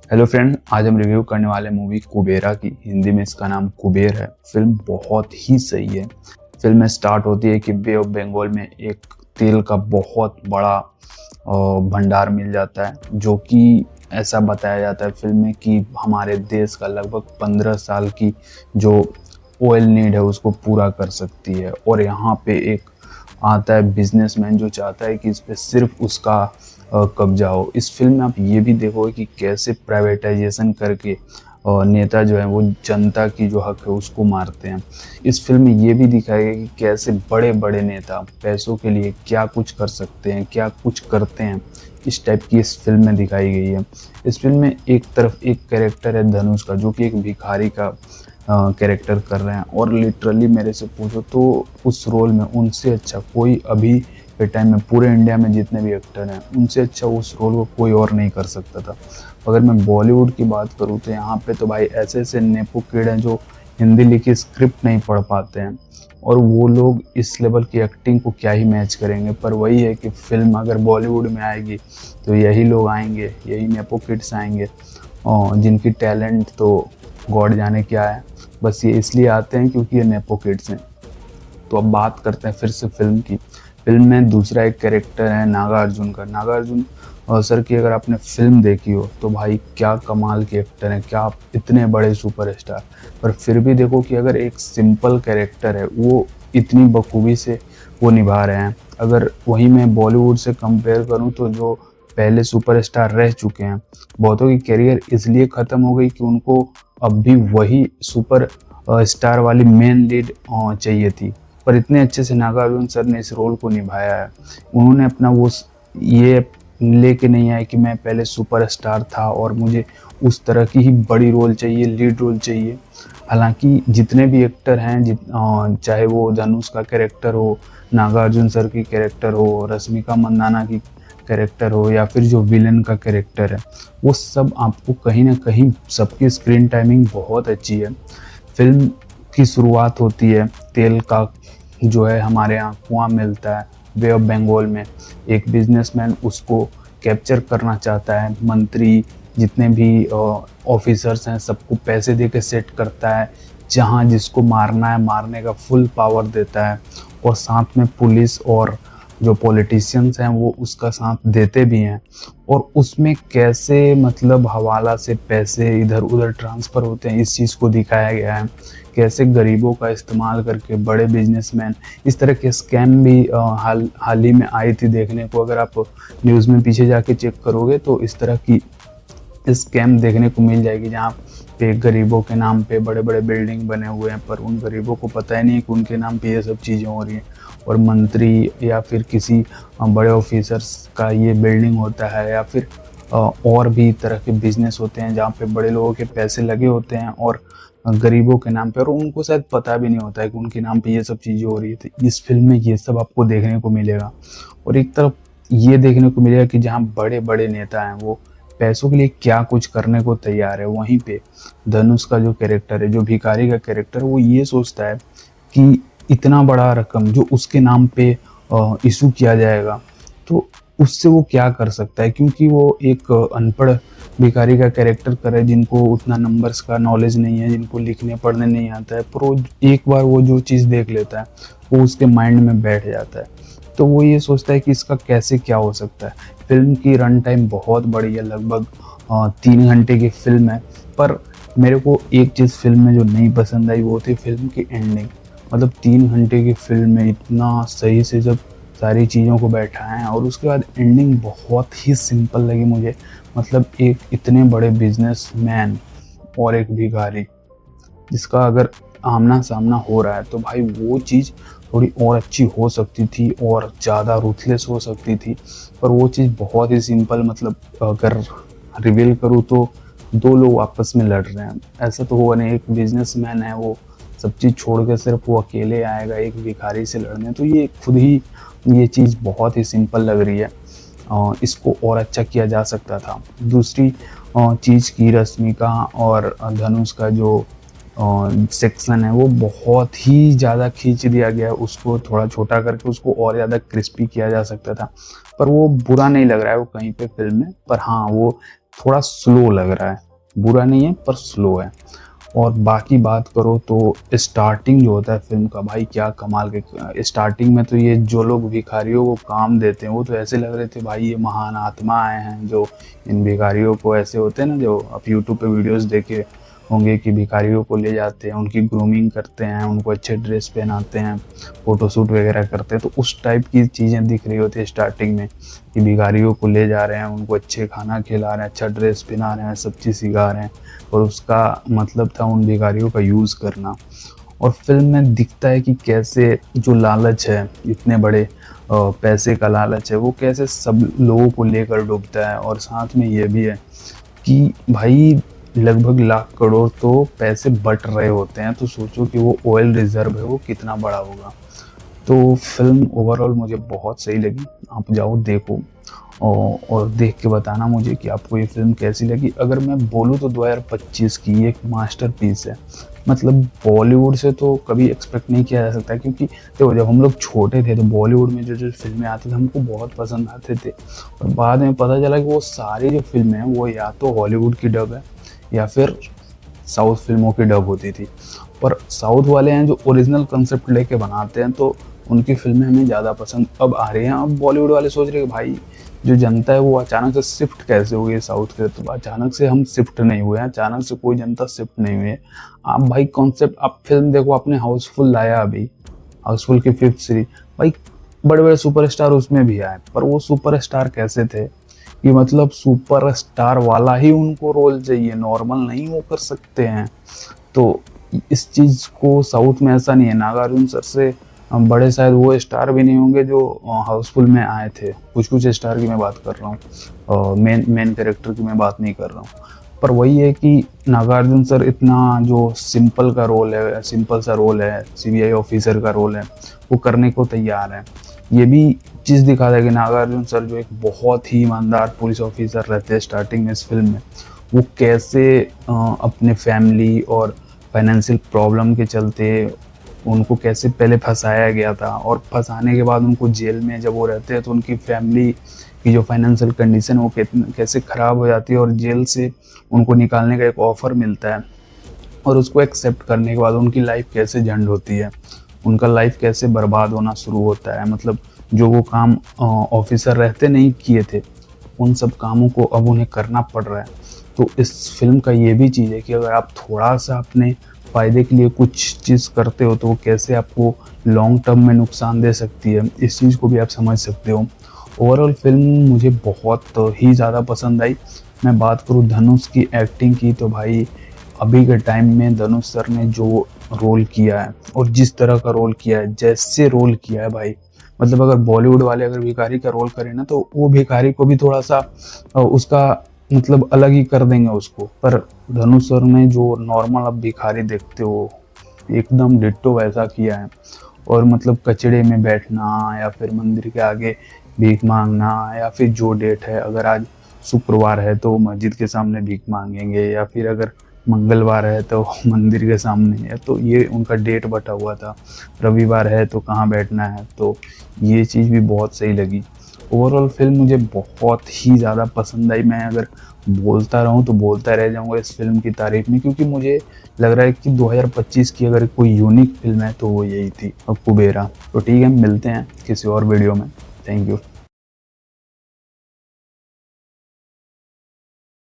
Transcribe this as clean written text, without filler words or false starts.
Hello friend, आज हम review करने वाले मूवी कुबेरा की। हिंदी में इसका नाम कुबेर है। फिल्म बहुत ही सही है। फिल्म में स्टार्ट होती है कि बे ऑफ बंगाल में एक तेल का बहुत बड़ा भंडार मिल जाता है, जो कि ऐसा बताया जाता है फिल्म में कि हमारे देश का लगभग 15 साल की जो ऑयल नीड है उसको पूरा कर सकती है। और यहाँ पे एक आता है बिजनेसमैन जो चाहता है कि इस पे सिर्फ उसका कब्जा हो। इस फिल्म में आप ये भी देखोगे कि कैसे प्राइवेटाइजेशन करके नेता जो है वो जनता की जो हक है उसको मारते हैं। इस फिल्म में ये भी दिखाया गया कि कैसे बड़े बड़े नेता पैसों के लिए क्या कुछ कर सकते हैं, क्या कुछ करते हैं। इस टाइप की इस फिल्म में दिखाई गई है। इस फिल्म में एक तरफ एक कैरेक्टर है धनुष का, जो कि एक भिखारी का कैरेक्टर कर रहे हैं। और लिटरली मेरे से पूछो तो उस रोल में उनसे अच्छा कोई अभी के टाइम में पूरे इंडिया में जितने भी एक्टर हैं उनसे अच्छा उस रोल को कोई और नहीं कर सकता था। अगर मैं बॉलीवुड की बात करूँ तो यहाँ पे तो भाई ऐसे ऐसे नेपो किड हैं जो हिंदी लिखी स्क्रिप्ट नहीं पढ़ पाते हैं, और वो लोग इस लेवल की एक्टिंग को क्या ही मैच करेंगे। पर वही है कि फिल्म अगर बॉलीवुड में आएगी तो यही लोग आएंगे, यही नेपो किड्स आएंगे, और जिनकी टैलेंट तो गॉड जाने क्या है। बस ये इसलिए आते हैं क्योंकि ये नेपो किड्स हैं। तो अब बात करते हैं फिर से फिल्म की। फिल्म में दूसरा एक कैरेक्टर है नागा अर्जुन का। नागा अर्जुन सर की अगर आपने फिल्म देखी हो तो भाई क्या कमाल के एक्टर हैं, क्या इतने बड़े सुपरस्टार। पर फिर भी देखो कि अगर एक सिंपल कैरेक्टर है वो इतनी बखूबी से वो निभा रहे हैं। अगर वही मैं बॉलीवुड से कंपेयर करूं तो जो पहले सुपरस्टार रह चुके हैं, बहुतों की करियर इसलिए ख़त्म हो गई कि उनको अब भी वही सुपर स्टार वाली मेन लीड चाहिए थी। पर इतने अच्छे से नागार्जुन सर ने इस रोल को निभाया है। उन्होंने अपना वो ये लेके नहीं आए कि मैं पहले सुपरस्टार था और मुझे उस तरह की ही बड़ी रोल चाहिए, लीड रोल चाहिए। हालांकि जितने भी एक्टर हैं, चाहे वो धनुष का कैरेक्टर हो, नागार्जुन सर की कैरेक्टर हो, रश्मिका मंदाना की कैरेक्टर हो, या फिर जो विलन का कैरेक्टर है, वो सब आपको कहीं ना कहीं सबकी स्क्रीन टाइमिंग बहुत अच्छी है। फिल्म की शुरुआत होती है तेल का जो है हमारे यहाँ कुआं मिलता है बे ऑफ बंगाल में। एक बिजनेसमैन उसको कैप्चर करना चाहता है। मंत्री जितने भी ऑफिसर्स हैं सबको पैसे दे के सेट करता है, जहाँ जिसको मारना है मारने का फुल पावर देता है। और साथ में पुलिस और जो पॉलिटिशियंस हैं वो उसका साथ देते भी हैं। और उसमें कैसे मतलब हवाला से पैसे इधर उधर ट्रांसफ़र होते हैं इस चीज़ को दिखाया गया है। कैसे गरीबों का इस्तेमाल करके बड़े बिजनेसमैन, इस तरह के स्कैम भी हाल ही में आई थी देखने को। अगर आप न्यूज़ में पीछे जाके चेक करोगे तो इस तरह की स्कैम देखने को मिल जाएगी, जहाँ पे गरीबों के नाम पे बड़े बड़े बिल्डिंग बने हुए हैं, पर उन गरीबों को पता ही नहीं कि उनके नाम पे ये सब चीज़ें हो रही हैं। और मंत्री या फिर किसी बड़े ऑफिसर्स का ये बिल्डिंग होता है, या फिर और भी तरह के बिजनेस होते हैं जहाँ पे बड़े लोगों के पैसे लगे होते हैं और गरीबों के नाम पे, और उनको शायद पता भी नहीं होता है कि उनके नाम पे ये सब चीज़ें हो रही है। तो इस फिल्म में ये सब आपको देखने को मिलेगा। और एक तरफ ये देखने को मिलेगा कि जहाँ बड़े बड़े नेता हैं वो पैसों के लिए क्या कुछ करने को तैयार है, वहीं पे धनुष का जो कैरेक्टर है, जो भिखारी का कैरेक्टर, वो ये सोचता है कि इतना बड़ा रकम जो उसके नाम पे इशू किया जाएगा तो उससे वो क्या कर सकता है, क्योंकि वो एक अनपढ़ भिखारी का कैरेक्टर कर रहा है, जिनको उतना नंबर्स का नॉलेज नहीं है, जिनको लिखने पढ़ने नहीं आता है। पर वो एक बार वो जो चीज़ देख लेता है वो उसके माइंड में बैठ जाता है। तो वो ये सोचता है कि इसका कैसे क्या हो सकता है। फिल्म की रन टाइम बहुत बड़ी है, लगभग 3 घंटे की फिल्म है। पर मेरे को एक चीज़ फिल्म में जो नहीं पसंद आई वो थी फिल्म की एंडिंग। मतलब 3 घंटे की फिल्म में इतना सही से जब सारी चीज़ों को बैठाएं और उसके बाद एंडिंग बहुत ही सिंपल लगी मुझे। मतलब एक इतने बड़े बिजनेसमैन और एक भिखारी जिसका अगर आमना सामना हो रहा है तो भाई वो चीज़ थोड़ी और अच्छी हो सकती थी और ज़्यादा रूथलेस हो सकती थी। पर वो चीज़ बहुत ही सिंपल, मतलब अगर रिवील करूँ तो दो लोग आपस में लड़ रहे हैं, ऐसा तो हुआ नहीं। एक बिजनेसमैन है, वो सब चीज़ छोड़ के सिर्फ वो अकेले आएगा एक भिखारी से लड़ने, तो ये खुद ही ये चीज़ बहुत ही सिंपल लग रही है। इसको और अच्छा किया जा सकता था। दूसरी चीज़ की रश्मिका और धनुष का जो सेक्शन है वो बहुत ही ज़्यादा खींच दिया गया है, उसको थोड़ा छोटा करके उसको और ज़्यादा क्रिस्पी किया जा सकता था। पर वो बुरा नहीं लग रहा है वो कहीं पे फिल्म में। पर हाँ, वो थोड़ा स्लो लग रहा है, बुरा नहीं है पर स्लो है। और बाकी बात करो तो स्टार्टिंग जो होता है फिल्म का, भाई क्या कमाल के स्टार्टिंग में तो ये जो लोग भिखारियों को काम देते हैं वो तो ऐसे लग रहे थे भाई ये महान आत्मा आए हैं, जो इन भिखारियों को, ऐसे होते हैं ना जो आप यूट्यूब पे वीडियोस देखे होंगे कि भिखारियों को ले जाते हैं, उनकी ग्रूमिंग करते हैं, उनको अच्छे ड्रेस पहनाते हैं, फोटोशूट वगैरह करते हैं, तो उस टाइप की चीज़ें दिख रही होती है स्टार्टिंग में कि भिखारियों को ले जा रहे हैं, उनको अच्छे खाना खिला रहे हैं, अच्छा ड्रेस पहना रहे हैं, सब चीज़ सिखा रहे हैं, और उसका मतलब था उन भिखारियों का यूज़ करना। और फिल्म में दिखता है कि कैसे जो लालच है, इतने बड़े पैसे का लालच है, वो कैसे सब लोगों को लेकर डूबता है। और साथ में ये भी है कि भाई लगभग लाख करोड़ तो पैसे बट रहे होते हैं, तो सोचो कि वो ऑयल रिजर्व है वो कितना बड़ा होगा। तो फिल्म ओवरऑल मुझे बहुत सही लगी, आप जाओ देखो और देख के बताना मुझे कि आपको ये फिल्म कैसी लगी। अगर मैं बोलूँ तो 2025 की एक मास्टरपीस है, मतलब बॉलीवुड से तो कभी एक्सपेक्ट नहीं किया जा सकता, क्योंकि देखो जब हम लोग छोटे थे तो बॉलीवुड में जो जो फिल्में आती थी हमको बहुत पसंद आते थे, और बाद में पता चला कि वो सारी जो फिल्में हैं वो या तो हॉलीवुड की डब है या फिर साउथ फिल्मों की डब होती थी। पर साउथ वाले हैं जो ओरिजिनल कंसेप्ट लेके बनाते हैं, तो उनकी फिल्में हमें ज़्यादा पसंद अब आ रही हैं। अब बॉलीवुड वाले सोच रहे हैं कि भाई जो जनता है वो अचानक से शिफ्ट कैसे हो गई साउथ के, तो अचानक से हम शिफ्ट नहीं हुए हैं, अचानक से कोई जनता शिफ्ट नहीं हुई है। आप भाई कॉन्सेप्ट, आप फिल्म देखो, आपने हाउसफुल लाया अभी, हाउसफुल की 5th सीरीज, भाई बड़े बड़े सुपरस्टार उसमें भी आए, पर वो सुपरस्टार कैसे थे कि मतलब सुपरस्टार वाला ही उनको रोल चाहिए, नॉर्मल नहीं वो कर सकते हैं। तो इस चीज़ को साउथ में ऐसा नहीं है। नागार्जुन सर से बड़े शायद वो स्टार भी नहीं होंगे जो हाउसफुल में आए थे, कुछ कुछ स्टार की मैं बात कर रहा हूँ, मेन कैरेक्टर की मैं बात नहीं कर रहा हूँ। पर वही है कि नागार्जुन सर इतना जो सिंपल का रोल है, सिंपल सा रोल है, सीबीआई ऑफिसर का रोल है, वो करने को तैयार है। ये भी चीज़ दिखाता है कि नागार्जुन सर जो एक बहुत ही ईमानदार पुलिस ऑफिसर रहते हैं स्टार्टिंग में इस फिल्म में, वो कैसे अपने फैमिली और फाइनेंशियल प्रॉब्लम के चलते उनको कैसे पहले फंसाया गया था, और फंसाने के बाद उनको जेल में जब वो रहते हैं तो उनकी फैमिली की जो फाइनेंशियल कंडीशन वो कैसे ख़राब हो जाती है, और जेल से उनको निकालने का एक ऑफ़र मिलता है, और उसको एक्सेप्ट करने के बाद उनकी लाइफ कैसे झंड होती है, उनका लाइफ कैसे बर्बाद होना शुरू होता है। मतलब जो वो काम ऑफिसर रहते नहीं किए थे, उन सब कामों को अब उन्हें करना पड़ रहा है। तो इस फिल्म का ये भी चीज़ है कि अगर आप थोड़ा सा अपने फ़ायदे के लिए कुछ चीज़ करते हो तो वो कैसे आपको लॉन्ग टर्म में नुकसान दे सकती है, इस चीज़ को भी आप समझ सकते हो। ओवरऑल फिल्म मुझे बहुत ही ज़्यादा पसंद आई। मैं बात करूँ धनुष की एक्टिंग की, तो भाई अभी के टाइम में धनुष सर ने जो रोल किया है और जिस तरह का रोल किया है, जैसे रोल किया है भाई, मतलब अगर बॉलीवुड वाले अगर भिखारी का रोल करें ना तो वो भिखारी को भी थोड़ा सा उसका मतलब अलग ही कर देंगे उसको, पर धनुष सर ने जो नॉर्मल आप भिखारी देखते हो एकदम डिट्टो वैसा किया है। और मतलब कचड़े में बैठना या फिर मंदिर के आगे भीख मांगना, या फिर जो डेट है, अगर आज शुक्रवार है तो मस्जिद के सामने भीख मांगेंगे, या फिर अगर मंगलवार है तो मंदिर के सामने है, तो ये उनका डेट बटा हुआ था, रविवार है तो कहाँ बैठना है, तो ये चीज़ भी बहुत सही लगी। ओवरऑल फिल्म मुझे बहुत ही ज़्यादा पसंद आई। मैं अगर बोलता रहूँ तो बोलता रह जाऊँगा इस फिल्म की तारीफ में, क्योंकि मुझे लग रहा है कि 2025 की अगर कोई यूनिक फिल्म है तो वो यही थी, अब कुबेरा। तो ठीक है, मिलते हैं किसी और वीडियो में। Thank you.